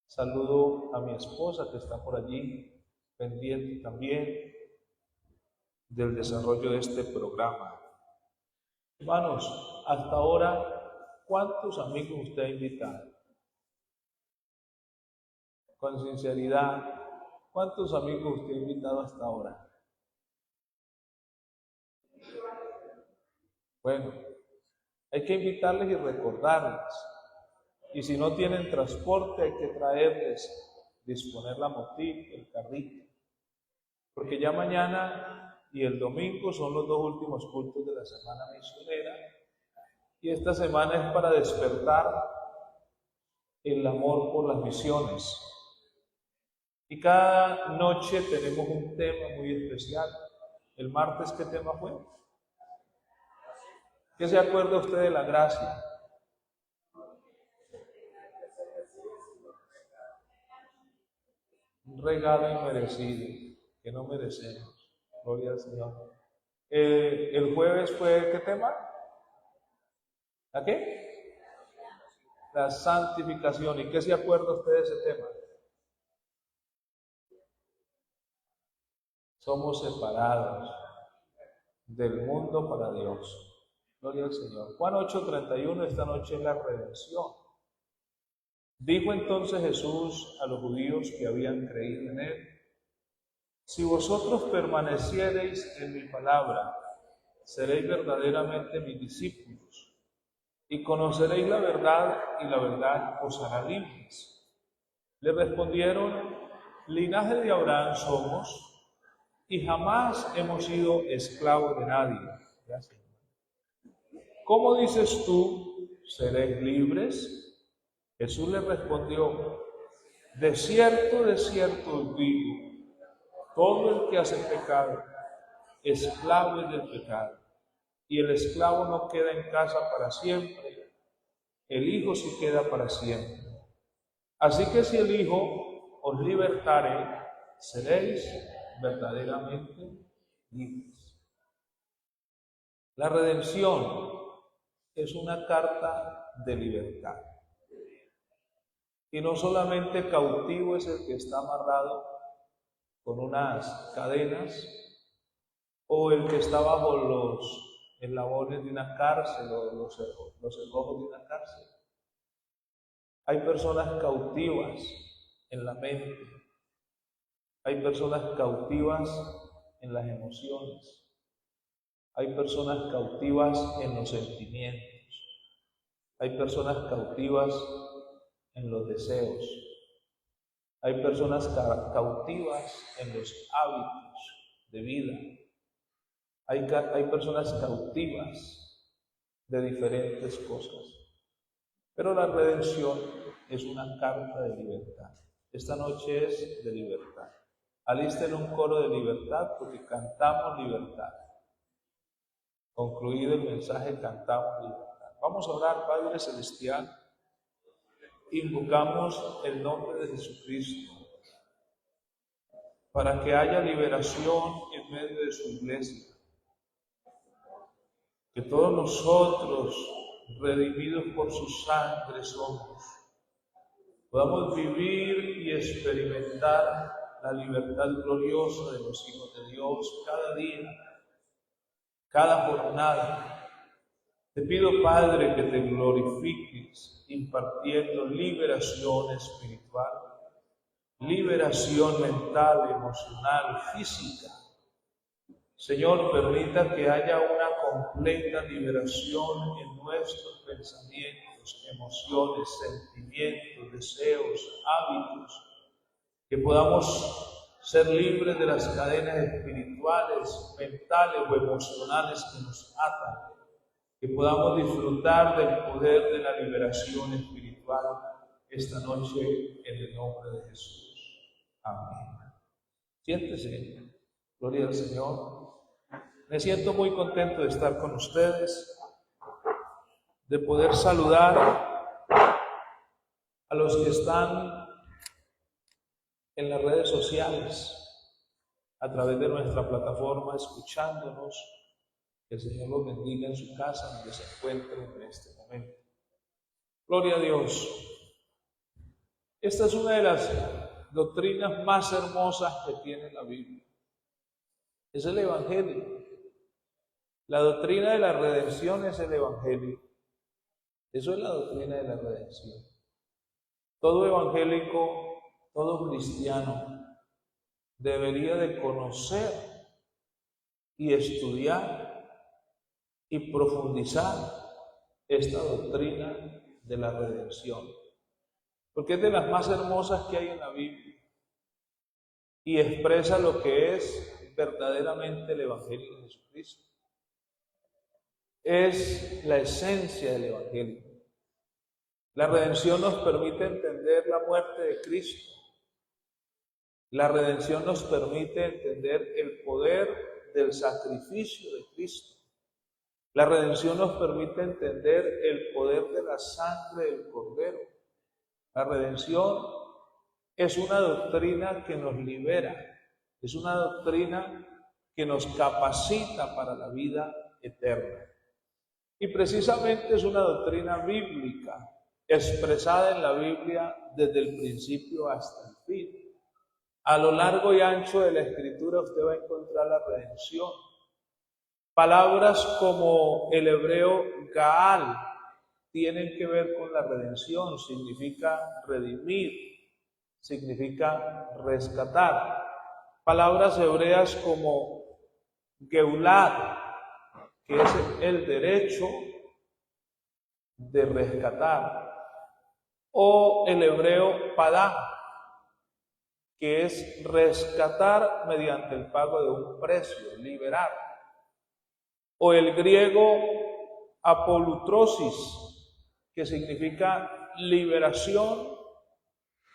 Saludo a mi esposa que está por allí, pendiente también del desarrollo de este programa. Hermanos, hasta ahora, ¿cuántos amigos usted ha invitado? Con sinceridad, ¿cuántos amigos usted ha invitado hasta ahora? Bueno, hay que invitarles y recordarles. Y si no tienen transporte, hay que traerles, disponer la motil, el carrito. Porque ya mañana y el domingo son los dos últimos cultos de la semana misionera. Y esta semana es para despertar el amor por las misiones. Y cada noche tenemos un tema muy especial. El martes, ¿qué tema fue? ¿Qué se acuerda usted de la gracia? Un regalo inmerecido que no merecemos. Gloria al Señor. El jueves fue, ¿qué tema? ¿La qué? La santificación. ¿Y qué se acuerda usted de ese tema? Somos separados del mundo para Dios. Gloria al Señor. Juan 8:31, esta noche es la redención. Dijo entonces Jesús a los judíos que habían creído en Él: si vosotros permaneciereis en mi palabra, seréis verdaderamente mis discípulos, y conoceréis la verdad, y la verdad os hará libres. Le respondieron: linaje de Abraham somos, y jamás hemos sido esclavos de nadie. Gracias. ¿Cómo dices tú, seréis libres? Jesús le respondió: de cierto os digo, todo el que hace pecado, esclavo es del pecado. Y el esclavo no queda en casa para siempre, el Hijo sí queda para siempre. Así que si el Hijo os libertare, seréis verdaderamente libres. La redención es una carta de libertad. Y no solamente cautivo es el que está amarrado con unas cadenas, o el que está bajo los eslabones de una cárcel, o los cerrojos de una cárcel. Hay personas cautivas en la mente, hay personas cautivas en las emociones, hay personas cautivas en los sentimientos, hay personas cautivas en los deseos, hay personas cautivas en los hábitos de vida, hay personas cautivas de diferentes cosas. Pero la redención es una carta de libertad. Esta noche es de libertad. Alisten un coro de libertad porque cantamos libertad. Concluido el mensaje, cantamos libertad. Vamos a orar. Padre Celestial, invocamos el nombre de Jesucristo para que haya liberación en medio de su iglesia. Que todos nosotros, redimidos por su sangre somos, podamos vivir y experimentar la libertad gloriosa de los hijos de Dios cada día, cada jornada. Te pido, Padre, que te glorifiques impartiendo liberación espiritual, liberación mental, emocional, física. Señor, permita que haya una completa liberación en nuestros pensamientos, emociones, sentimientos, deseos, hábitos, que podamos ser libres de las cadenas espirituales, mentales o emocionales que nos atan, que podamos disfrutar del poder de la liberación espiritual esta noche en el nombre de Jesús. Amén. Siéntese. Gloria al Señor. Me siento muy contento de estar con ustedes, de poder saludar a los que están en las redes sociales, a través de nuestra plataforma, escuchándonos, Que el Señor los bendiga en su casa donde se encuentren en este momento. Gloria a Dios. Esta es una de las doctrinas más hermosas que tiene la Biblia. Es el Evangelio. La doctrina de la redención es el Evangelio. Eso es la doctrina de la redención. Todo evangélico, todo cristiano debería de conocer y estudiar y profundizar esta doctrina de la redención, porque es de las más hermosas que hay en la Biblia y expresa lo que es verdaderamente el Evangelio de Jesucristo. Es la esencia del Evangelio. La redención nos permite entender la muerte de Cristo. La redención nos permite entender el poder del sacrificio de Cristo. La redención nos permite entender el poder de la sangre del Cordero. La redención es una doctrina que nos libera, es una doctrina que nos capacita para la vida eterna. Y precisamente es una doctrina bíblica, expresada en la Biblia desde el principio hasta el fin. A lo largo y ancho de la Escritura usted va a encontrar la redención. Palabras como el hebreo Gaal tienen que ver con la redención, significa redimir, significa rescatar. Palabras hebreas como Geulat, que es el derecho de rescatar, o el hebreo Padá, que es rescatar mediante el pago de un precio, liberar. O el griego apolutrosis, que significa liberación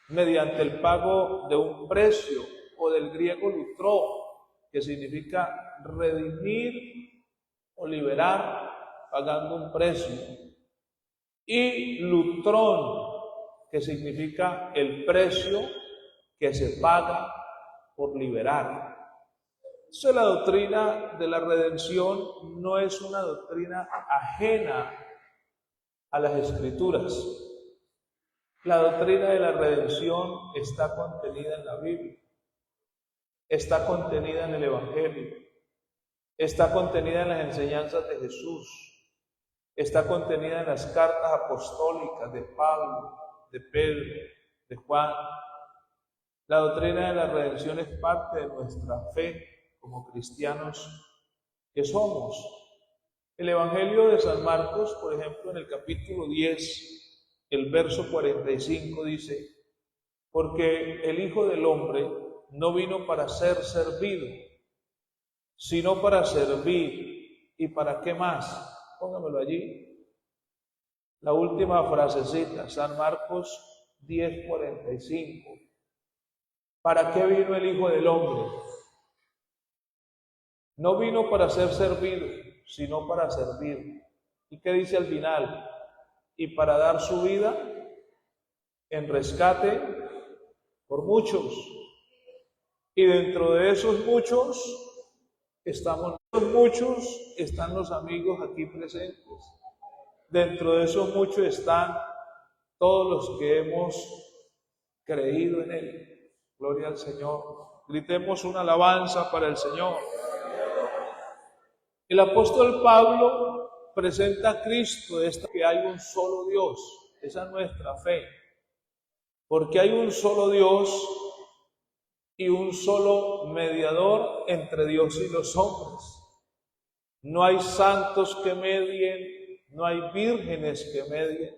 mediante el pago de un precio, o del griego lutró, que significa redimir o liberar pagando un precio, y lutrón, que significa el precio que se paga por liberar. Eso, la doctrina de la redención no es una doctrina ajena a las Escrituras. La doctrina de la redención está contenida en la Biblia, está contenida en el Evangelio, está contenida en las enseñanzas de Jesús, está contenida en las cartas apostólicas de Pablo, de Pedro, de Juan. La doctrina de la redención es parte de nuestra fe como cristianos que somos. El Evangelio de San Marcos, por ejemplo, en el capítulo 10, el verso 45 dice: porque el Hijo del Hombre no vino para ser servido, sino para servir. ¿Y para qué más? Póngamelo allí. La última frasecita, San Marcos 10:45. ¿Para qué vino el Hijo del Hombre? No vino para ser servido, sino para servir. ¿Y qué dice al final? Y para dar su vida en rescate por muchos. Y dentro de esos muchos están los amigos aquí presentes. Dentro de esos muchos están todos los que hemos creído en Él. Gloria al Señor. Gritemos una alabanza para el Señor. El apóstol Pablo presenta a Cristo que hay un solo Dios. Esa es nuestra fe. Porque hay un solo Dios y un solo mediador entre Dios y los hombres. No hay santos que medien, no hay vírgenes que medien.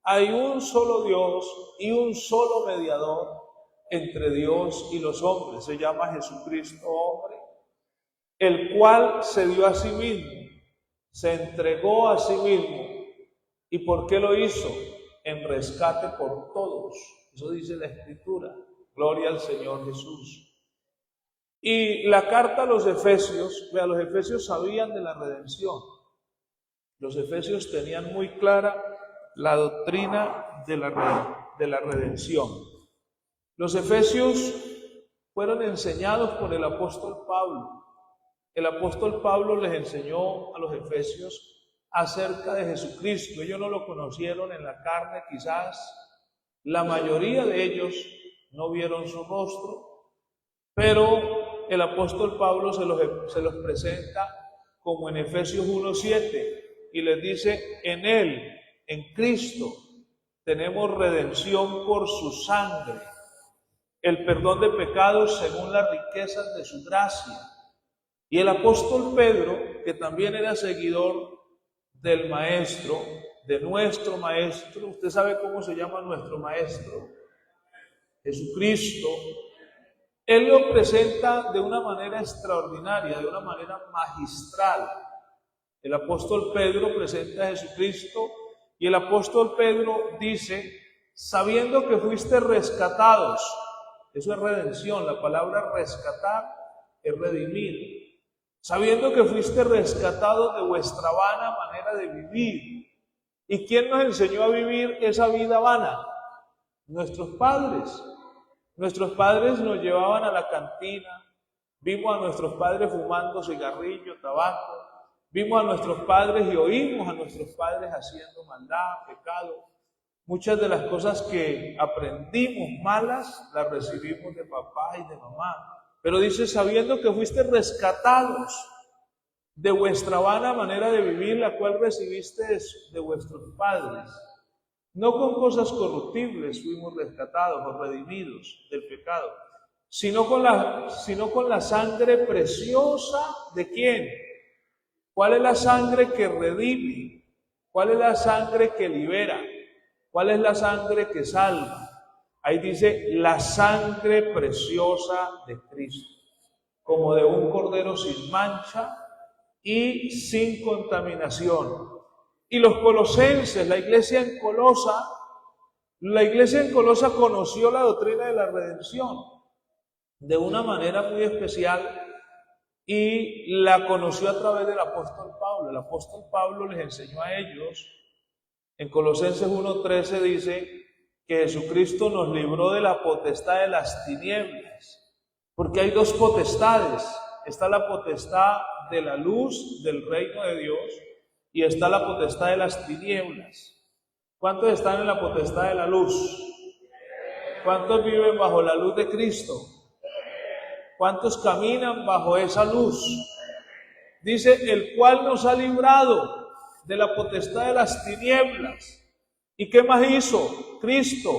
Hay un solo Dios y un solo mediador entre Dios y los hombres. Se llama Jesucristo hombre, el cual se dio a sí mismo, se entregó a sí mismo. ¿Y por qué lo hizo? En rescate por todos. Eso dice la Escritura. Gloria al Señor Jesús. Y la carta a los Efesios, los Efesios sabían de la redención. Los Efesios tenían muy clara la doctrina de la redención. Los Efesios fueron enseñados por el apóstol Pablo. el apóstol Pablo les enseñó a los efesios acerca de Jesucristo. Ellos no lo conocieron en la carne, quizás la mayoría de ellos no vieron su rostro, pero el apóstol Pablo se los presenta como en Efesios 1:7 y les dice: en Él, en Cristo, tenemos redención por su sangre, el perdón de pecados según las riquezas de su gracia. Y el apóstol Pedro, que también era seguidor del maestro, de nuestro maestro, usted sabe cómo se llama nuestro maestro, Jesucristo, él lo presenta de una manera extraordinaria, de una manera magistral. El apóstol Pedro presenta a Jesucristo y el apóstol Pedro dice: sabiendo que fuiste rescatados. Eso es redención, la palabra rescatar es redimir. Sabiendo que fuiste rescatados de vuestra vana manera de vivir. ¿Y quién nos enseñó a vivir esa vida vana? Nuestros padres. Nuestros padres nos llevaban a la cantina, vimos a nuestros padres fumando cigarrillo, tabaco, vimos a nuestros padres y oímos a nuestros padres haciendo maldad, pecado. Muchas de las cosas que aprendimos malas las recibimos de papá y de mamá. Pero dice: sabiendo que fuiste rescatados de vuestra vana manera de vivir, la cual recibiste de vuestros padres. No con cosas corruptibles fuimos rescatados o redimidos del pecado, sino con la sangre preciosa ¿de quién? ¿Cuál es la sangre que redime? ¿Cuál es la sangre que libera? ¿Cuál es la sangre que salva? Ahí dice: la sangre preciosa de Cristo, como de un cordero sin mancha y sin contaminación. Y los colosenses, la iglesia en Colosa conoció la doctrina de la redención de una manera muy especial y la conoció a través del apóstol Pablo. El apóstol Pablo les enseñó a ellos. En Colosenses 1:13 dice que Jesucristo nos libró de la potestad de las tinieblas, porque hay dos potestades. Está la potestad de la luz del reino de Dios y está la potestad de las tinieblas. ¿Cuántos están en la potestad de la luz? ¿Cuántos viven bajo la luz de Cristo? ¿Cuántos caminan bajo esa luz? Dice: el cual nos ha librado de la potestad de las tinieblas. ¿Y qué más hizo? Cristo.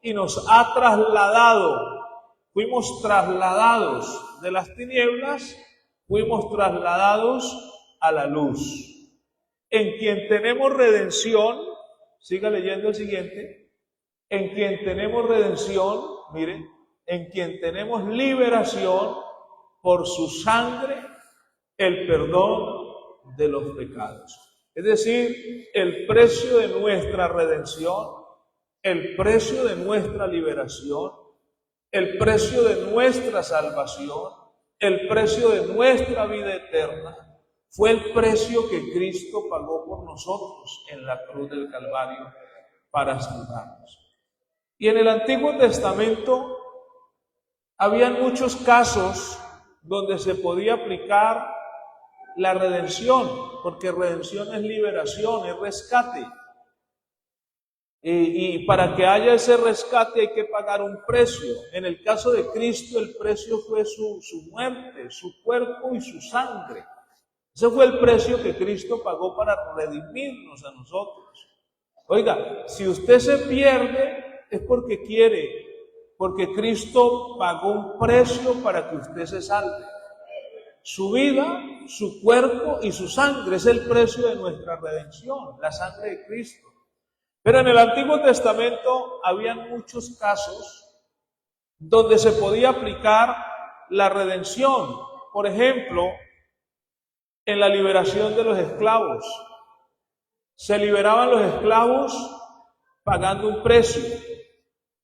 Y nos ha trasladado. Fuimos trasladados de las tinieblas, fuimos trasladados a la luz. En quien tenemos redención, siga leyendo el siguiente, en quien tenemos redención, miren, en quien tenemos liberación por su sangre, el perdón de los pecados. Es decir, el precio de nuestra redención, el precio de nuestra liberación, el precio de nuestra salvación, el precio de nuestra vida eterna, fue el precio que Cristo pagó por nosotros en la cruz del Calvario para salvarnos. Y en el Antiguo Testamento había muchos casos donde se podía aplicar la redención, porque redención es liberación, es rescate. Y para que haya ese rescate hay que pagar un precio. En el caso de Cristo, el precio fue su muerte, su cuerpo y su sangre. Ese fue el precio que Cristo pagó para redimirnos a nosotros. Oiga, si usted se pierde es porque quiere, porque Cristo pagó un precio para que usted se salve. Su vida, su cuerpo y su sangre es el precio de nuestra redención, la sangre de Cristo. Pero en el Antiguo Testamento habían muchos casos donde se podía aplicar la redención. Por ejemplo, en la liberación de los esclavos. Se liberaban los esclavos pagando un precio.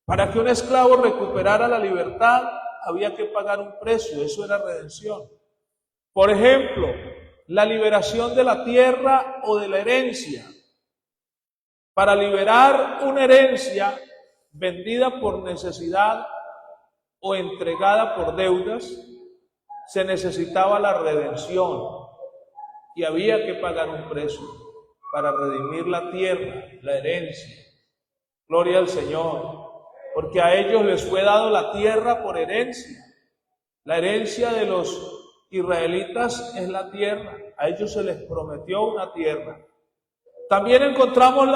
Para que un esclavo recuperara la libertad, había que pagar un precio. Eso era redención. Por ejemplo, la liberación de la tierra o de la herencia. Para liberar una herencia vendida por necesidad o entregada por deudas, se necesitaba la redención y había que pagar un precio para redimir la tierra, la herencia. Gloria al Señor, porque a ellos les fue dado la tierra por herencia. La herencia de los israelitas es la tierra, a ellos se les prometió una tierra. También encontramos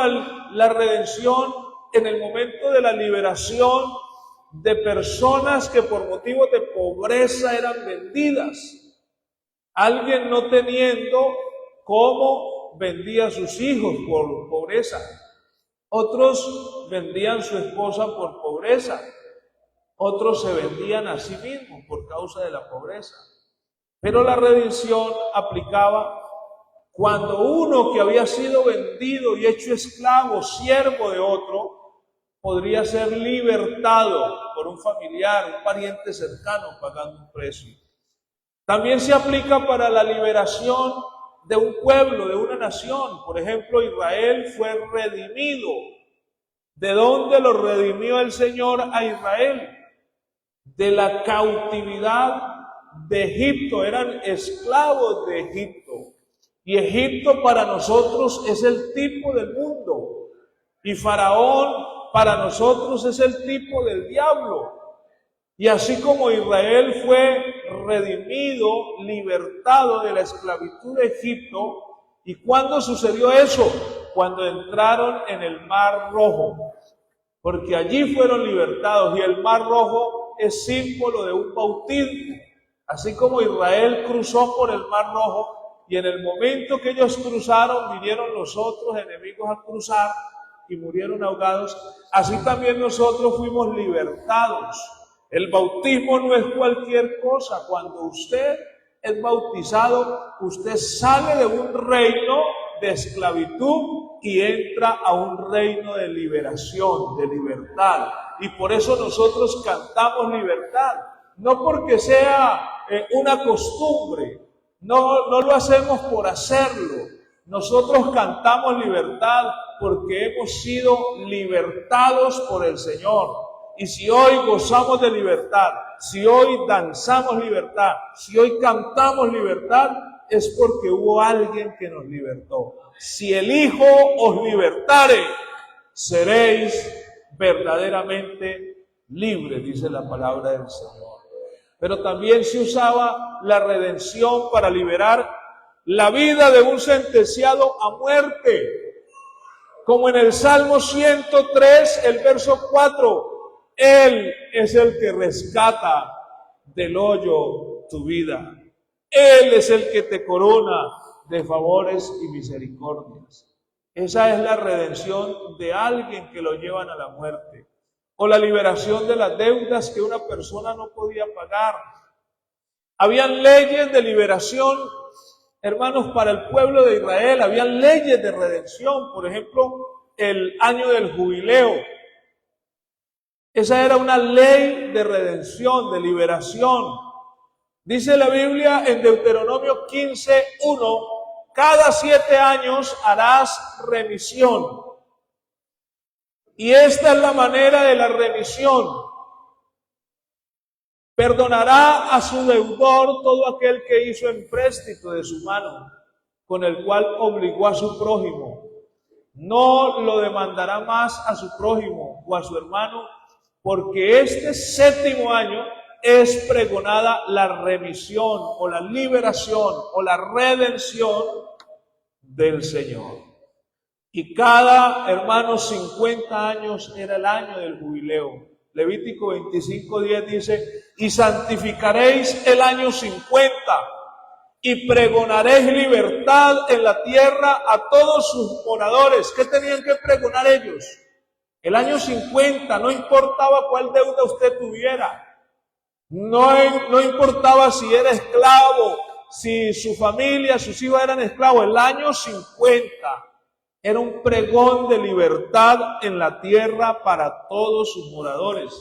la redención en el momento de la liberación de personas que por motivos de pobreza eran vendidas. Alguien no teniendo cómo vendía a sus hijos por pobreza. Otros vendían a su esposa por pobreza. Otros se vendían a sí mismos por causa de la pobreza. Pero la redención aplicaba cuando uno que había sido vendido y hecho esclavo, siervo de otro, podría ser libertado por un familiar, un pariente cercano, pagando un precio. También se aplica para la liberación de un pueblo, de una nación. Por ejemplo, Israel fue redimido. ¿De dónde lo redimió el Señor a Israel? De la cautividad de Egipto. Eran esclavos de Egipto. Y Egipto para nosotros es el tipo del mundo. Y Faraón para nosotros es el tipo del diablo. Y así como Israel fue redimido, libertado de la esclavitud de Egipto, ¿y cuándo sucedió eso? Cuando entraron en el Mar Rojo, porque allí fueron libertados, y el Mar Rojo es símbolo de un bautismo. Así como Israel cruzó por el Mar Rojo, y en el momento que ellos cruzaron, vinieron los otros enemigos a cruzar y murieron ahogados, así también nosotros fuimos libertados. El bautismo no es cualquier cosa. Cuando usted es bautizado, usted sale de un reino de esclavitud y entra a un reino de liberación, de libertad. Y por eso nosotros cantamos libertad. No porque sea una costumbre, no lo hacemos por hacerlo. Nosotros cantamos libertad porque hemos sido libertados por el Señor. Y si hoy gozamos de libertad, si hoy danzamos libertad, si hoy cantamos libertad, es porque hubo alguien que nos libertó. Si el Hijo os libertare, seréis verdaderamente libres, dice la palabra del Señor. Pero también se usaba la redención para liberar la vida de un sentenciado a muerte. Como en el Salmo 103, el verso 4, Él es el que rescata del hoyo tu vida. Él es el que te corona de favores y misericordias. Esa es la redención de alguien que lo llevan a la muerte. O la liberación de las deudas que una persona no podía pagar. Habían leyes de liberación, hermanos, para el pueblo de Israel. Habían leyes de redención. Por ejemplo, el año del jubileo. Esa era una ley de redención, de liberación. Dice la Biblia en Deuteronomio 15:1, cada 7 años harás remisión. Y esta es la manera de la remisión. Perdonará a su deudor todo aquel que hizo empréstito de su mano, con el cual obligó a su prójimo. No lo demandará más a su prójimo o a su hermano, porque este 7º año es pregonada la remisión o la liberación o la redención del Señor. Y cada, hermano, 50 años era el año del jubileo. Levítico 25:10 dice, y santificaréis el año 50 y pregonaréis libertad en la tierra a todos sus moradores. ¿Qué tenían que pregonar ellos? El año 50, no importaba cuál deuda usted tuviera. No importaba si era esclavo, si su familia, sus hijos eran esclavos. El año 50 era un pregón de libertad en la tierra para todos sus moradores.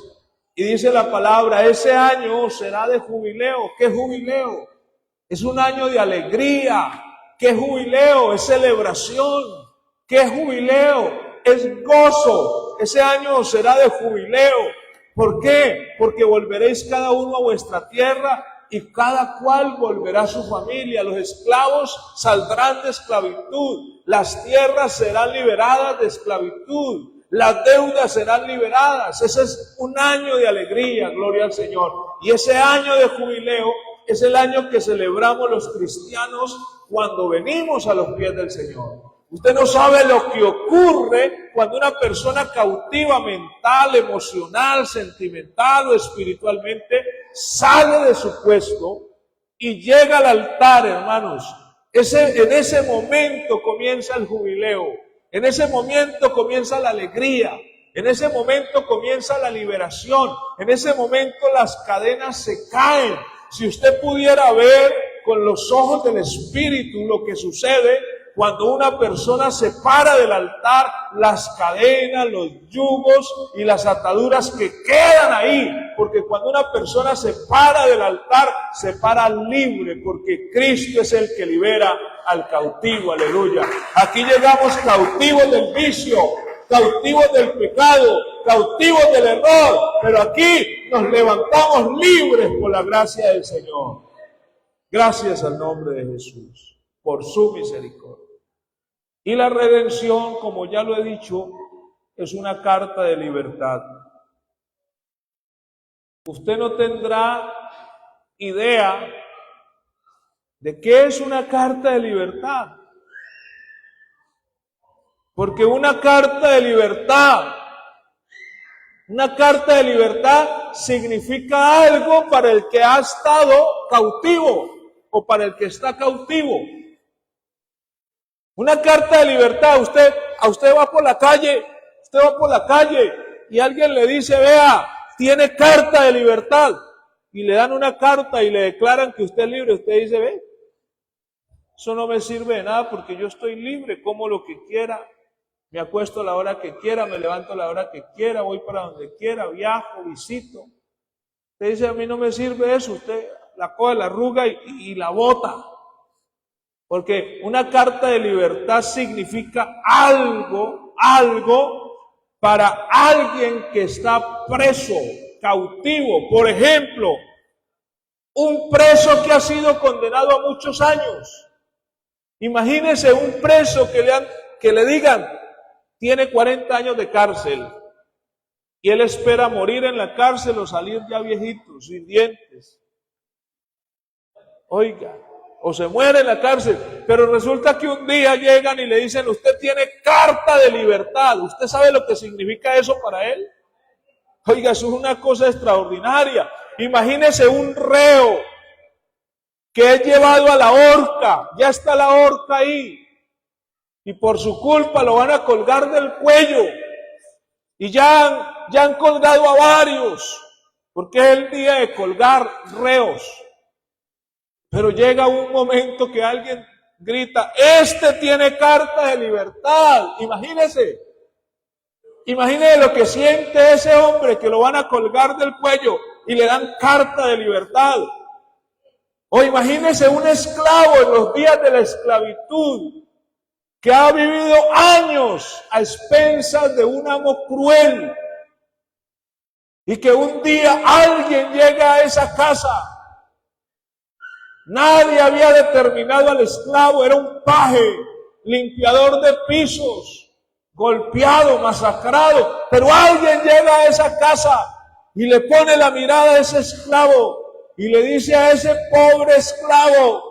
Y dice la palabra, ese año será de jubileo. ¿Qué jubileo? Es un año de alegría. ¿Qué jubileo? Es celebración. ¿Qué jubileo? Es gozo. Ese año será de jubileo. ¿Por qué? Porque volveréis cada uno a vuestra tierra y cada cual volverá a su familia. Los esclavos saldrán de esclavitud, las tierras serán liberadas de esclavitud, las deudas serán liberadas. Ese es un año de alegría, gloria al Señor. Y ese año de jubileo es el año que celebramos los cristianos cuando venimos a los pies del Señor. Usted no sabe lo que ocurre cuando una persona cautiva mental, emocional, sentimental o espiritualmente sale de su puesto y llega al altar, hermanos. En ese momento comienza el jubileo, en ese momento comienza la alegría, en ese momento comienza la liberación, en ese momento las cadenas se caen. Si usted pudiera ver con los ojos del Espíritu lo que sucede cuando una persona se para del altar, las cadenas, los yugos y las ataduras que quedan ahí, porque cuando una persona se para del altar, se para libre, porque Cristo es el que libera al cautivo, aleluya. Aquí llegamos cautivos del vicio, cautivos del pecado, cautivos del error, pero aquí nos levantamos libres por la gracia del Señor. Gracias al nombre de Jesús, por su misericordia. Y la redención, como ya lo he dicho, es una carta de libertad. Usted no tendrá idea de qué es una carta de libertad. Porque una carta de libertad significa algo para el que ha estado cautivo o para el que está cautivo. Una carta de libertad, usted va por la calle y alguien le dice, vea, tiene carta de libertad, y le dan una carta y le declaran que usted es libre. Usted dice, ve, eso no me sirve de nada porque yo estoy libre, como lo que quiera, me acuesto a la hora que quiera, me levanto a la hora que quiera, voy para donde quiera, viajo, visito. Usted dice, a mí no me sirve eso, usted la coge, la arruga y la bota. Porque una carta de libertad significa algo para alguien que está preso, cautivo. Por ejemplo, un preso que ha sido condenado a muchos años. Imagínese un preso que le digan, tiene 40 años de cárcel y él espera morir en la cárcel o salir ya viejito, sin dientes. Oiga, o se muere en la cárcel, pero resulta que un día llegan y le dicen, usted tiene carta de libertad. ¿Usted sabe lo que significa eso para él? Oiga, eso es una cosa extraordinaria. Imagínese un reo que es llevado a la horca, ya está la horca ahí, y por su culpa lo van a colgar del cuello, y ya han colgado a varios, porque es el día de colgar reos. Pero llega un momento que alguien grita, este tiene carta de libertad. Imagínese lo que siente ese hombre que lo van a colgar del cuello y le dan carta de libertad. O imagínese un esclavo en los días de la esclavitud que ha vivido años a expensas de un amo cruel y que un día alguien llega a esa casa. Nadie había determinado al esclavo, era un paje, limpiador de pisos, golpeado, masacrado, pero alguien llega a esa casa y le pone la mirada a ese esclavo y le dice a ese pobre esclavo,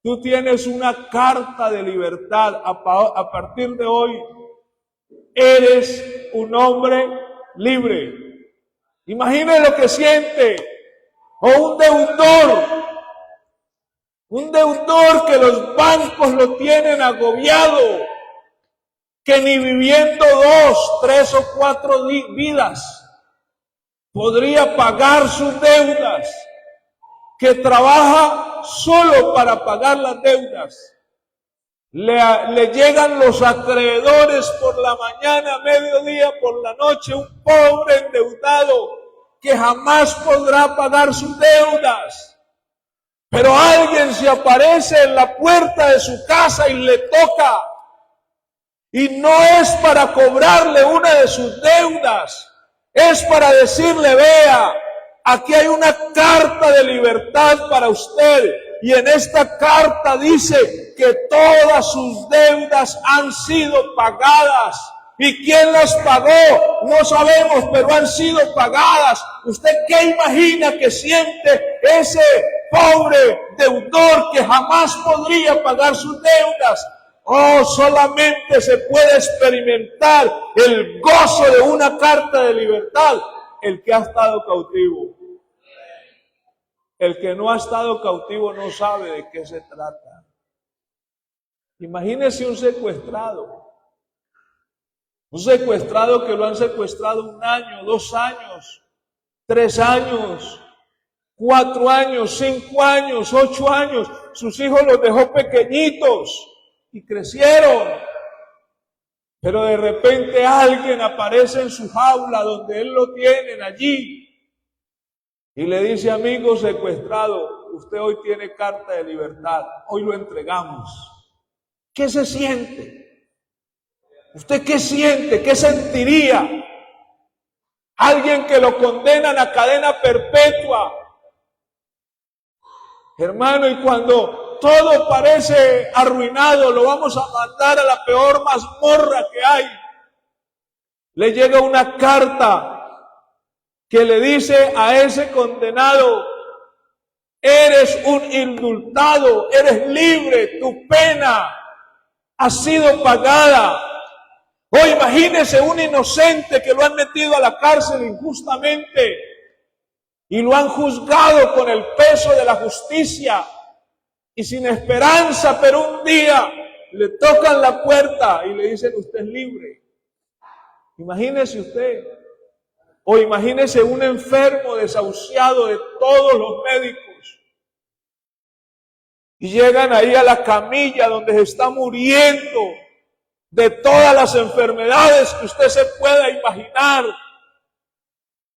tú tienes una carta de libertad, a partir de hoy eres un hombre libre. Imagine lo que siente, o un deudor que los bancos lo tienen agobiado, que ni viviendo 2, 3 o 4 vidas podría pagar sus deudas, que trabaja solo para pagar las deudas. Le llegan los acreedores por la mañana, mediodía, por la noche, un pobre endeudado que jamás podrá pagar sus deudas. Pero alguien se aparece en la puerta de su casa y le toca. Y no es para cobrarle una de sus deudas, es para decirle, vea, aquí hay una carta de libertad para usted. Y en esta carta dice que todas sus deudas han sido pagadas. ¿Y quién las pagó? No sabemos, pero han sido pagadas. ¿Usted qué imagina que siente ese pobre deudor que jamás podría pagar sus deudas? Oh, solamente se puede experimentar el gozo de una carta de libertad el que ha estado cautivo. El que no ha estado cautivo no sabe de qué se trata. Imagínese un secuestrado. Un secuestrado que lo han secuestrado 1 año, 2 años, 3 años, 4 años, 5 años, 8 años. Sus hijos los dejó pequeñitos y crecieron. Pero de repente alguien aparece en su jaula donde él lo tienen allí. Y le dice: amigo secuestrado, usted hoy tiene carta de libertad, hoy lo entregamos. ¿Qué se siente? ¿Usted qué siente? ¿Qué sentiría? Alguien que lo condenan a cadena perpetua. Hermano, y cuando todo parece arruinado, lo vamos a mandar a la peor mazmorra que hay. Le llega una carta que le dice a ese condenado: eres un indultado, eres libre, tu pena ha sido pagada. O imagínese un inocente que lo han metido a la cárcel injustamente y lo han juzgado con el peso de la justicia y sin esperanza, pero un día le tocan la puerta y le dicen: usted es libre. Imagínese usted. O imagínese un enfermo desahuciado de todos los médicos y llegan ahí a la camilla donde se está muriendo de todas las enfermedades que usted se pueda imaginar.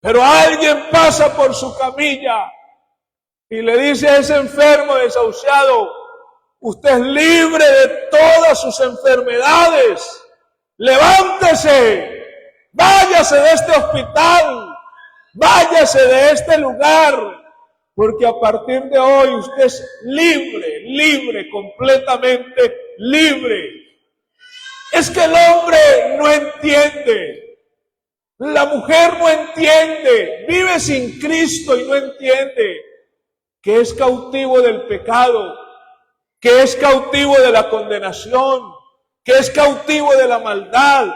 Pero alguien pasa por su camilla y le dice a ese enfermo desahuciado: usted es libre de todas sus enfermedades. Levántese, váyase de este hospital, váyase de este lugar, porque a partir de hoy usted es libre, libre, completamente libre. Es que el hombre no entiende, la mujer no entiende, vive sin Cristo y no entiende que es cautivo del pecado, que es cautivo de la condenación, que es cautivo de la maldad,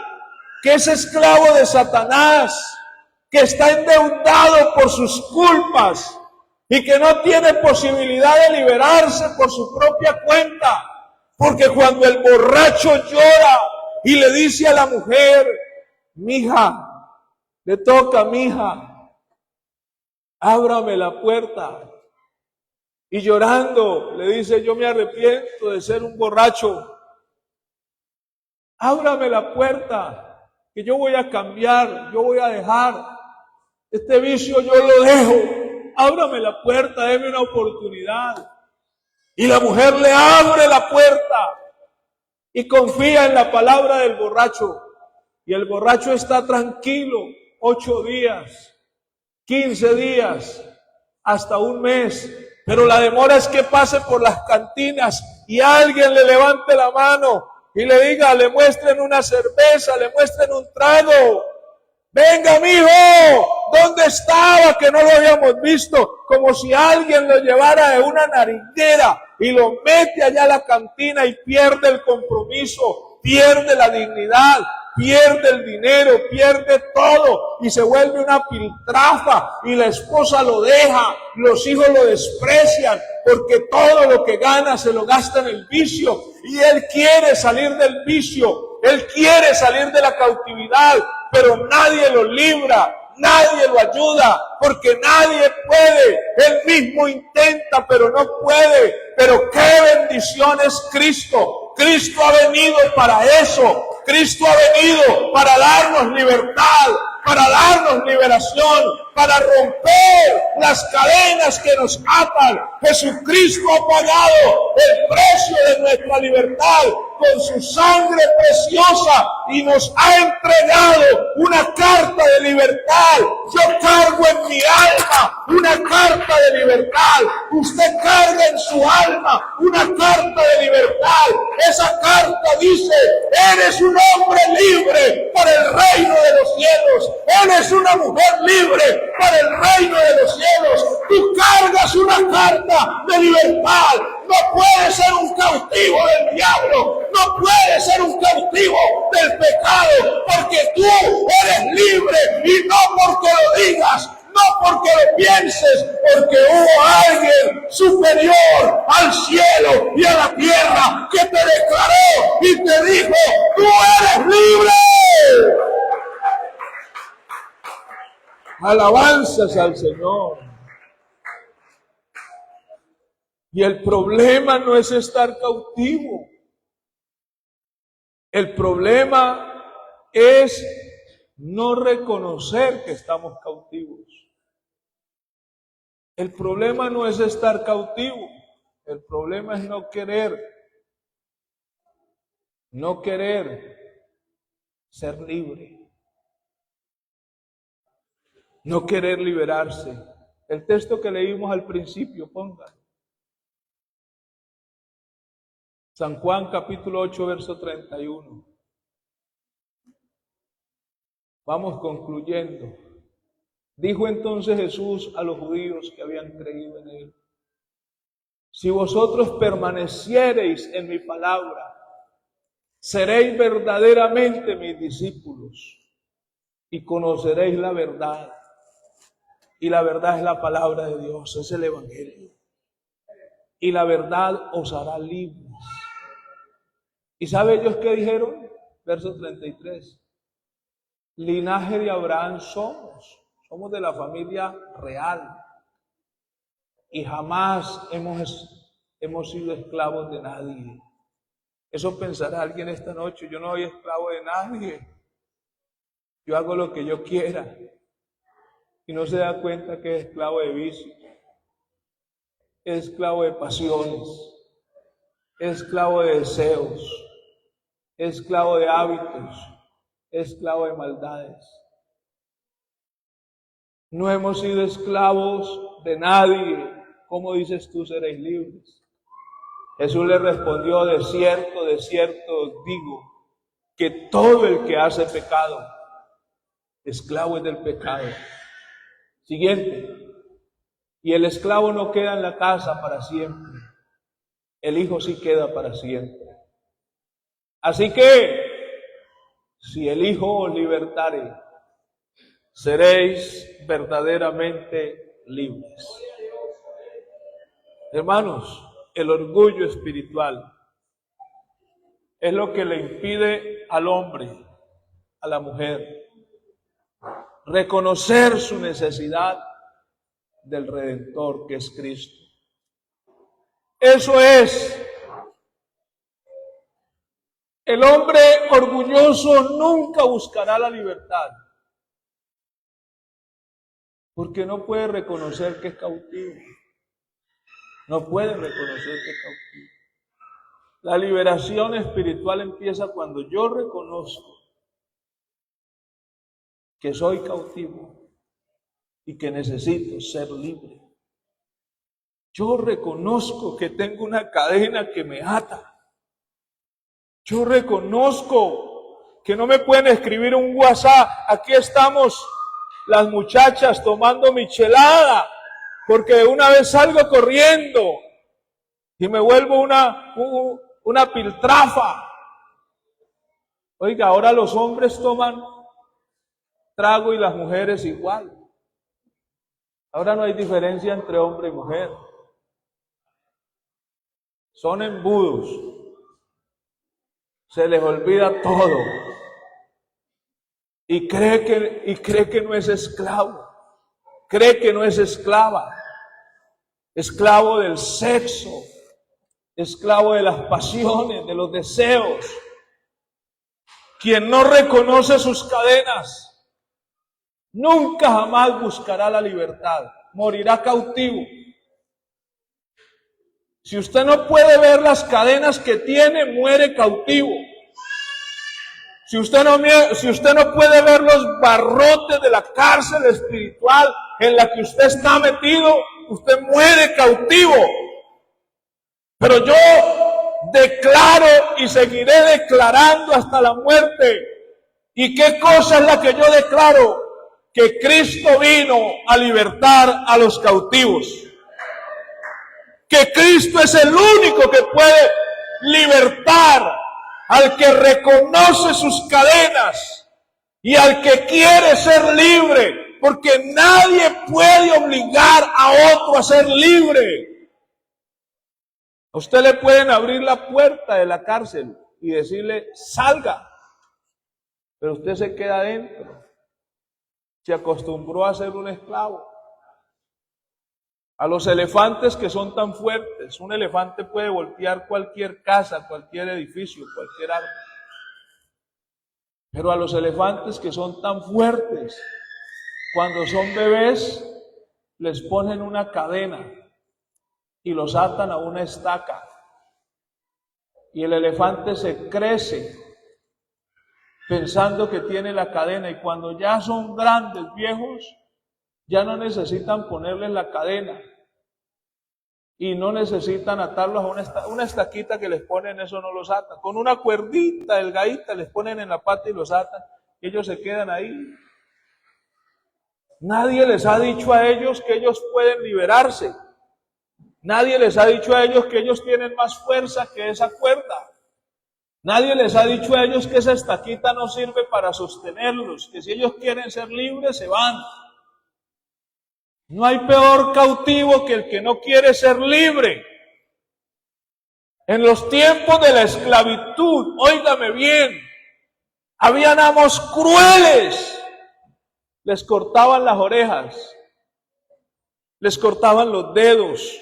que es esclavo de Satanás, que está endeudado por sus culpas y que no tiene posibilidad de liberarse por su propia cuenta. Porque cuando el borracho llora y le dice a la mujer: mija, le toca, mija, ábrame la puerta. Y llorando le dice: yo me arrepiento de ser un borracho. Ábrame la puerta, que yo voy a cambiar, yo voy a dejar. Este vicio yo lo dejo. Ábrame la puerta, déme una oportunidad. Y la mujer le abre la puerta y confía en la palabra del borracho. Y el borracho está tranquilo 8 días, 15 días, hasta 1 mes. Pero la demora es que pase por las cantinas y alguien le levante la mano y le diga, le muestren una cerveza, le muestren un trago. Venga, mijo, ¿dónde estaba? Que no lo habíamos visto. Como si alguien lo llevara de una naringuera y lo mete allá a la cantina y pierde el compromiso, pierde la dignidad, pierde el dinero, pierde todo y se vuelve una piltrafa y la esposa lo deja, los hijos lo desprecian porque todo lo que gana se lo gasta en el vicio y él quiere salir del vicio, él quiere salir de la cautividad, pero nadie lo libra, nadie lo ayuda, porque nadie puede. Él mismo intenta, pero no puede. Pero qué bendición es Cristo. Cristo ha venido para eso. Cristo ha venido para darnos libertad, para darnos liberación, para romper las cadenas que nos atan. Jesucristo ha pagado el precio de nuestra libertad con su sangre preciosa y nos ha entregado una carta de libertad. Yo cargo en mi alma una carta de libertad. Usted carga en su alma una carta de libertad. Esa carta dice: eres un hombre libre para el reino de los cielos. Eres una mujer libre para el reino de los cielos. Tú cargas una carta de libertad. No puedes ser un cautivo del diablo. No puedes ser un cautivo del pecado, porque tú eres libre, y no porque lo digas, no porque lo pienses, porque hubo alguien superior al cielo y a la tierra que te declaró y te dijo: tú eres libre. Alabanzas al Señor. Y el problema no es estar cautivo. El problema es no reconocer que estamos cautivos. El problema no es estar cautivo. El problema es no querer ser libre. No querer liberarse. El texto que leímos al principio, póngalo. San Juan capítulo 8, verso 31. Vamos concluyendo. Dijo entonces Jesús a los judíos que habían creído en él: si vosotros permaneciereis en mi palabra, seréis verdaderamente mis discípulos y conoceréis la verdad. Y la verdad es la palabra de Dios, es el evangelio. Y la verdad os hará libres. ¿Y sabe ellos qué dijeron? Verso 33. Linaje de Abraham somos de la familia real. Y jamás hemos sido esclavos de nadie. Eso pensará alguien esta noche: yo no soy esclavo de nadie. Yo hago lo que yo quiera. Y no se da cuenta que es esclavo de vicio, es esclavo de pasiones, es esclavo de deseos, es esclavo de hábitos, es esclavo de maldades. No hemos sido esclavos de nadie. ¿Cómo dices tú seréis libres? Jesús le respondió: de cierto os digo, que todo el que hace pecado, esclavo es del pecado. Siguiente. Y el esclavo no queda en la casa para siempre. El hijo sí queda para siempre. Así que, si el Hijo os libertare, seréis verdaderamente libres. Hermanos, el orgullo espiritual es lo que le impide al hombre, a la mujer, reconocer su necesidad del Redentor, que es Cristo. Eso es. El hombre orgulloso nunca buscará la libertad, porque no puede reconocer que es cautivo. No puede reconocer que es cautivo. La liberación espiritual empieza cuando yo reconozco que soy cautivo y que necesito ser libre. Yo reconozco que tengo una cadena que me ata. Yo reconozco que no me pueden escribir un WhatsApp: aquí estamos las muchachas tomando michelada, porque de una vez salgo corriendo y me vuelvo una piltrafa. Oiga, ahora los hombres toman trago y las mujeres igual. Ahora no hay diferencia entre hombre y mujer. Son embudos. Se les olvida todo. Y cree que no es esclavo. Cree que no es esclava. Esclavo del sexo. Esclavo de las pasiones, de los deseos. Quien no reconoce sus cadenas, nunca jamás buscará la libertad. Morirá cautivo. Si usted no puede ver las cadenas que tiene, muere cautivo. Si usted no puede ver los barrotes de la cárcel espiritual en la que usted está metido, usted muere cautivo. Pero yo declaro y seguiré declarando hasta la muerte. ¿Y qué cosa es la que yo declaro? Que Cristo vino a libertar a los cautivos. Que Cristo es el único que puede libertar al que reconoce sus cadenas y al que quiere ser libre, porque nadie puede obligar a otro a ser libre. A usted le pueden abrir la puerta de la cárcel y decirle, salga, pero usted se queda adentro. Se acostumbró a ser un esclavo. A los elefantes que son tan fuertes, un elefante puede voltear cualquier casa, cualquier edificio, cualquier árbol. Pero a los elefantes que son tan fuertes, cuando son bebés, les ponen una cadena y los atan a una estaca. Y el elefante se crece pensando que tiene la cadena, y cuando ya son grandes, viejos, ya no necesitan ponerles la cadena y no necesitan atarlos a una estaquita que les ponen, eso no los atan. Con una cuerdita delgadita les ponen en la pata y los atan, y ellos se quedan ahí. Nadie les ha dicho a ellos que ellos pueden liberarse. Nadie les ha dicho a ellos que ellos tienen más fuerza que esa cuerda. Nadie les ha dicho a ellos que esa estaquita no sirve para sostenerlos, que si ellos quieren ser libres se van. No hay peor cautivo que el que no quiere ser libre. En los tiempos de la esclavitud, óigame bien, habían amos crueles. Les cortaban las orejas, les cortaban los dedos,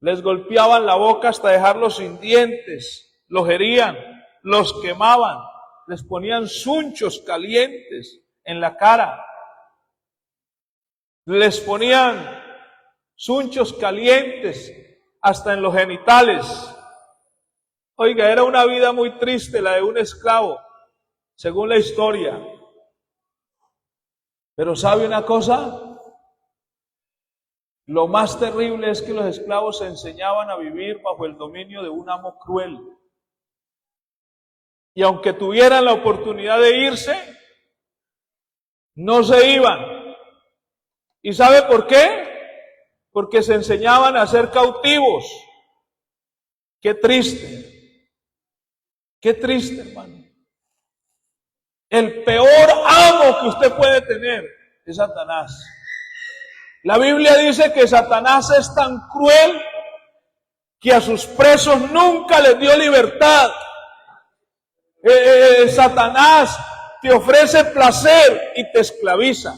les golpeaban la boca hasta dejarlos sin dientes, los herían, los quemaban, les ponían sunchos calientes en la cara, les ponían sunchos calientes hasta en los genitales. Oiga, era una vida muy triste la de un esclavo, según la historia. Pero ¿sabe una cosa? Lo más terrible es que los esclavos se enseñaban a vivir bajo el dominio de un amo cruel. Y aunque tuvieran la oportunidad de irse, no se iban. ¿Y sabe por qué? Porque se enseñaban a ser cautivos. Qué triste. Qué triste, hermano. El peor amo que usted puede tener es Satanás. La Biblia dice que Satanás es tan cruel que a sus presos nunca les dio libertad. Satanás te ofrece placer y te esclaviza.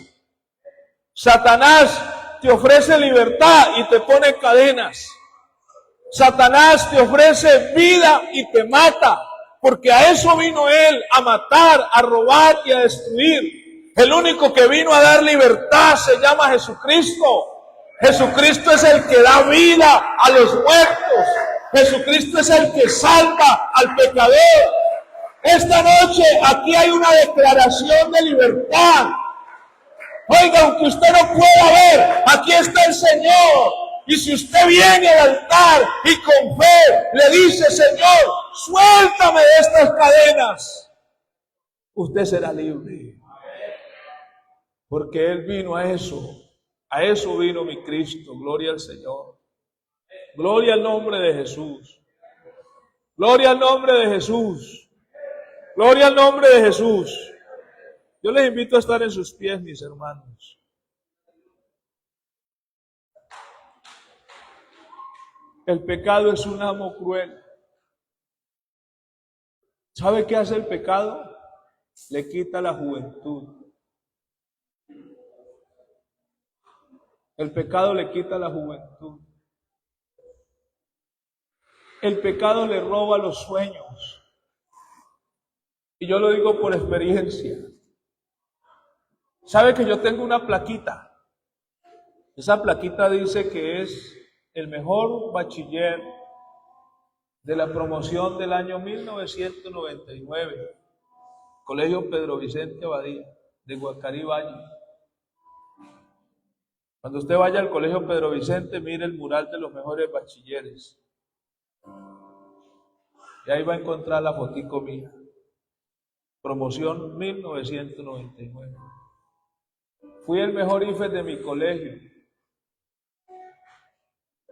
Satanás te ofrece libertad y te pone cadenas. Satanás te ofrece vida y te mata, porque a eso vino él, a matar, a robar y a destruir. El único que vino a dar libertad se llama Jesucristo. Jesucristo es el que da vida a los muertos. Jesucristo es el que salva al pecador. Esta noche aquí hay una declaración de libertad. Oiga, aunque usted no pueda ver, aquí está el Señor. Y si usted viene al altar y con fe le dice, Señor, suéltame de estas cadenas, usted será libre. Porque Él vino a eso vino mi Cristo. Gloria al Señor. Gloria al nombre de Jesús. Gloria al nombre de Jesús. Gloria al nombre de Jesús. Yo les invito a estar en sus pies, mis hermanos. El pecado es un amo cruel. ¿Sabe qué hace el pecado? Le quita la juventud. El pecado le quita la juventud. El pecado le roba los sueños. Y yo lo digo por experiencia. ¿Sabe que yo tengo una plaquita? Esa plaquita dice que es el mejor bachiller de la promoción del año 1999, Colegio Pedro Vicente Abadía, de Guacarí Valle. Cuando usted vaya al Colegio Pedro Vicente, mire el mural de los mejores bachilleres. Y ahí va a encontrar la fotico mía. Promoción 1999. Fui el mejor IFES de mi colegio.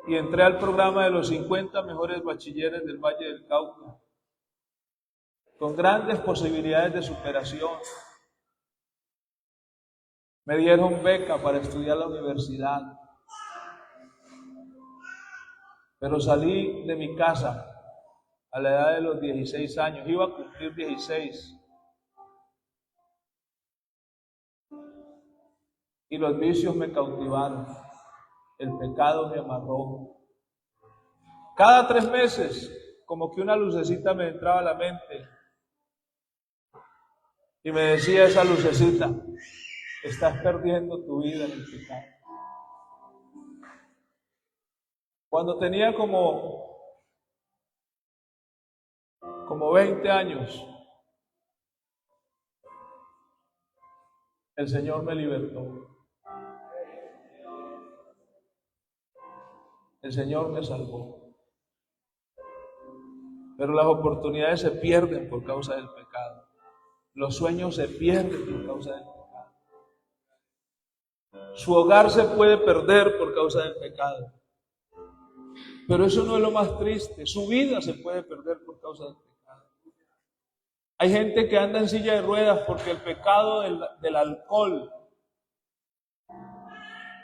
Y entré al programa de los 50 mejores bachilleres del Valle del Cauca, con grandes posibilidades de superación. Me dieron beca para estudiar la universidad, pero salí de mi casa a la edad de los 16 años, iba a cumplir 16. Y los vicios me cautivaron, el pecado me amarró. Cada 3 meses, como que una lucecita me entraba a la mente y me decía esa lucecita: estás perdiendo tu vida en el pecado. Cuando tenía como 20 años, el Señor me libertó. El Señor me salvó. Pero las oportunidades se pierden por causa del pecado. Los sueños se pierden por causa del pecado. Su hogar se puede perder por causa del pecado. Pero eso no es lo más triste. Su vida se puede perder por causa del pecado. Hay gente que anda en silla de ruedas porque el pecado del alcohol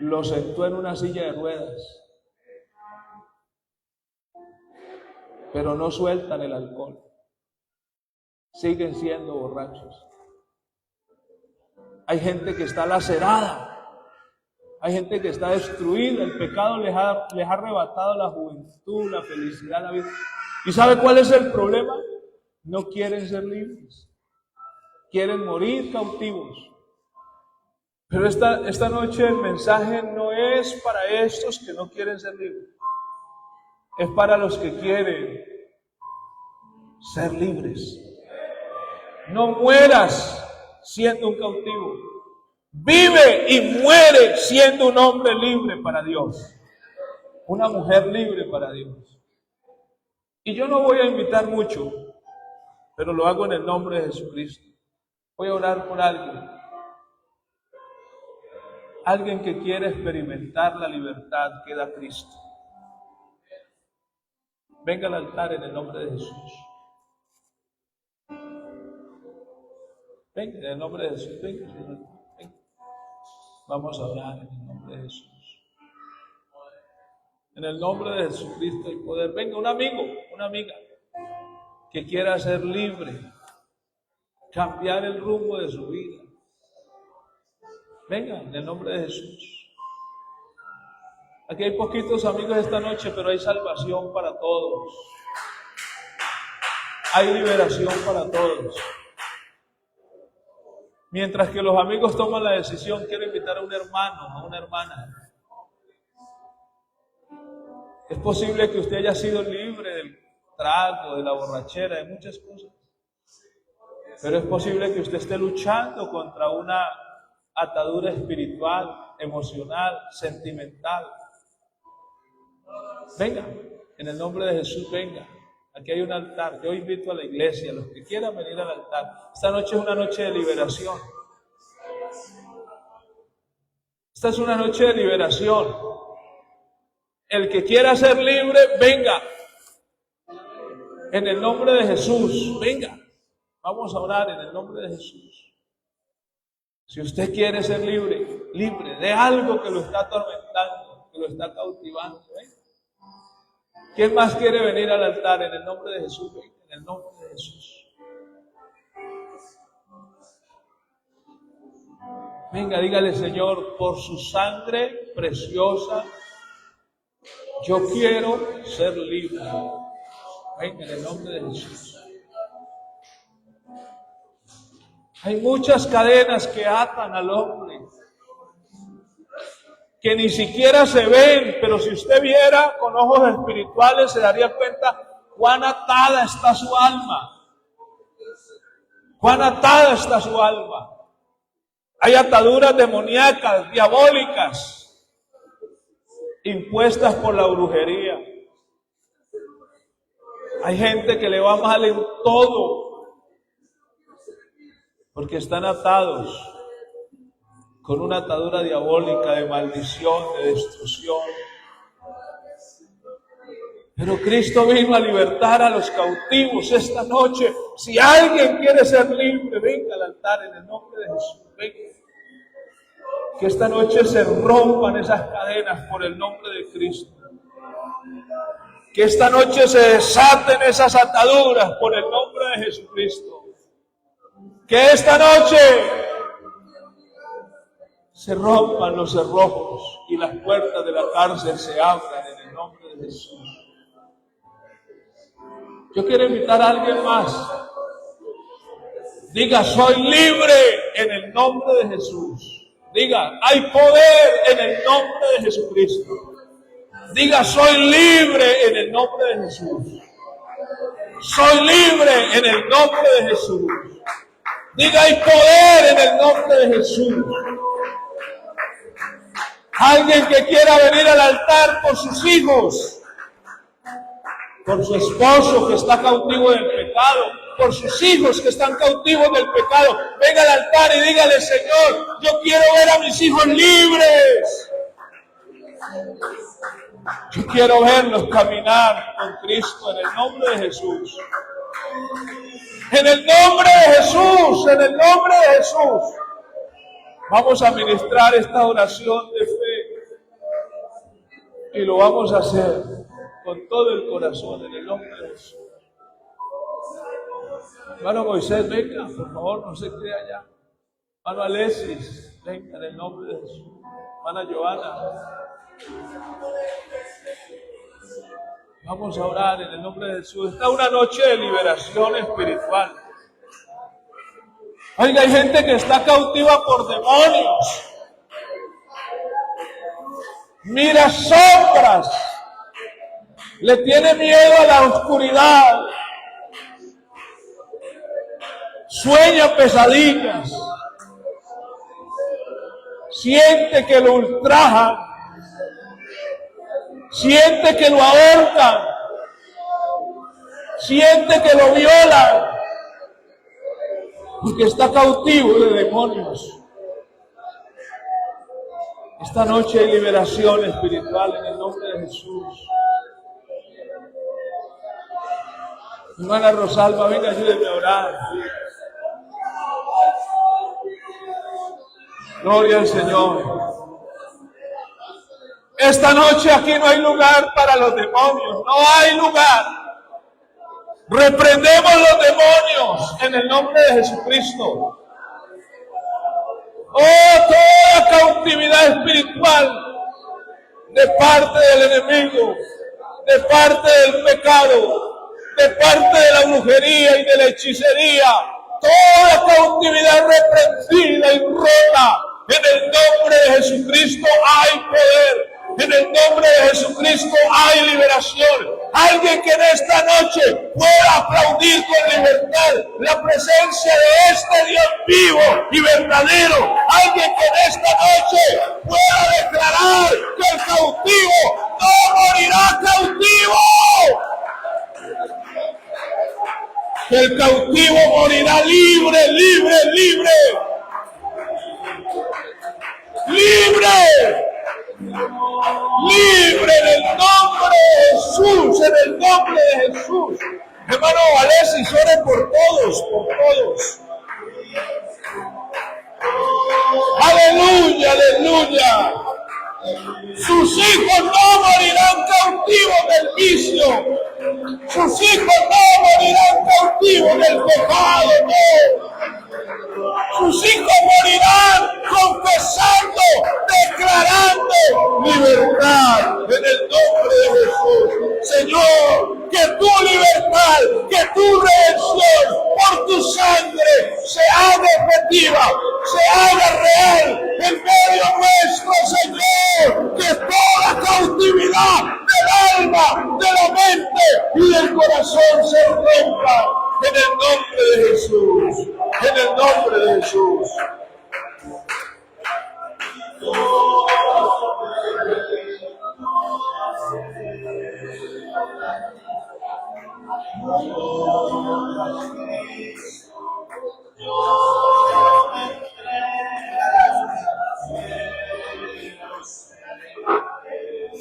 lo sentó en una silla de ruedas. Pero no sueltan el alcohol. Siguen siendo borrachos. Hay gente que está lacerada. Hay gente que está destruida. El pecado les ha arrebatado la juventud, la felicidad, la vida. ¿Y sabe cuál es el problema? No quieren ser libres. Quieren morir cautivos. Pero esta noche el mensaje no es para estos que no quieren ser libres. Es para los que quieren ser libres. No mueras siendo un cautivo. Vive y muere siendo un hombre libre para Dios. Una mujer libre para Dios. Y yo no voy a invitar mucho, pero lo hago en el nombre de Jesucristo. Voy a orar por alguien. Alguien que quiere experimentar la libertad que da Cristo. Venga al altar en el nombre de Jesús. Venga, en el nombre de Jesús. Venga, Señor. Venga. Vamos a orar en el nombre de Jesús. En el nombre de Jesucristo hay poder. Venga, un amigo, una amiga que quiera ser libre, cambiar el rumbo de su vida. Venga, en el nombre de Jesús. Aquí hay poquitos amigos esta noche, pero hay salvación para todos. Hay liberación para todos. Mientras que los amigos toman la decisión, quiero invitar a un hermano, a una hermana. Es posible que usted haya sido libre del trago, de la borrachera, de muchas cosas. Pero es posible que usted esté luchando contra una atadura espiritual, emocional, sentimental. Venga, en el nombre de Jesús, venga. Aquí hay un altar. Yo invito a la iglesia, a los que quieran venir al altar. Esta noche es una noche de liberación. Esta es una noche de liberación. El que quiera ser libre, venga. En el nombre de Jesús, venga. Vamos a orar en el nombre de Jesús. Si usted quiere ser libre, libre de algo que lo está atormentando, que lo está cautivando, venga. ¿Quién más quiere venir al altar en el nombre de Jesús? Venga, en el nombre de Jesús. Venga, dígale: Señor, por su sangre preciosa, yo quiero ser libre. Venga, en el nombre de Jesús. Hay muchas cadenas que atan al hombre, que ni siquiera se ven, pero si usted viera con ojos espirituales se daría cuenta cuán atada está su alma. Cuán atada está su alma. Hay ataduras demoníacas, diabólicas, impuestas por la brujería. Hay gente que le va mal en todo, porque están atados con una atadura diabólica de maldición, de destrucción. Pero Cristo vino a libertar a los cautivos esta noche. Si alguien quiere ser libre, venga al altar en el nombre de Jesús. Venga. Que esta noche se rompan esas cadenas por el nombre de Cristo. Que esta noche se desaten esas ataduras por el nombre de Jesucristo. Que esta noche se rompan los cerrojos y las puertas de la cárcel se abran en el nombre de Jesús. Yo quiero invitar a alguien más. Diga, soy libre en el nombre de Jesús. Diga, hay poder en el nombre de Jesucristo. Diga, soy libre en el nombre de Jesús. Soy libre en el nombre de Jesús. Diga, hay poder en el nombre de Jesús. Alguien que quiera venir al altar por sus hijos, por su esposo que está cautivo del pecado, por sus hijos que están cautivos del pecado, venga al altar y dígale, Señor, yo quiero ver a mis hijos libres. Yo quiero verlos caminar con Cristo en el nombre de Jesús. En el nombre de Jesús, en el nombre de Jesús. Vamos a ministrar esta oración de fe y lo vamos a hacer con todo el corazón en el nombre de Jesús. Hermano Moisés, venga, por favor, no se quede allá. Hermano Alexis, venga en el nombre de Jesús. Hermana Joana, vamos a orar en el nombre de Jesús. Esta es una noche de liberación espiritual. Oiga, hay gente que está cautiva por demonios. Mira sombras. Le tiene miedo a la oscuridad. Sueña pesadillas. Siente que lo ultrajan. Siente que lo ahorcan. Siente que lo violan. Porque está cautivo de demonios. Esta noche hay liberación espiritual en el nombre de Jesús. Hermana Rosalba, venga, ayúdenme a orar. Gloria al Señor. Esta noche aquí no hay lugar para los demonios. No hay lugar. Reprendemos los demonios en el nombre de Jesucristo. Oh, toda cautividad espiritual de parte del enemigo, de parte del pecado, de parte de la brujería y de la hechicería, toda cautividad reprendida y rota. En el nombre de Jesucristo hay poder. En el nombre de Jesucristo hay liberación. Alguien que en esta noche pueda aplaudir con libertad la presencia de este Dios vivo y verdadero. Alguien que en esta noche pueda declarar que el cautivo no morirá cautivo. Que el cautivo morirá libre, libre, libre. Libre. Libre en el nombre de Jesús, en el nombre de Jesús. Hermano Alexis, ore por todos, por todos. Aleluya, aleluya. Sus hijos no morirán cautivos del vicio. Sus hijos no morirán cautivos del pecado, no. Sus hijos morirán confesando, declarando libertad en el nombre de Jesús. Señor, que tu libertad, que tu redención por tu sangre se haga efectiva, se haga real en medio nuestro, Señor, que toda cautividad del alma, de la mente y del corazón se rompa en el nombre de Jesús, en el nombre de Jesús.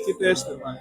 Quite esto, hermano.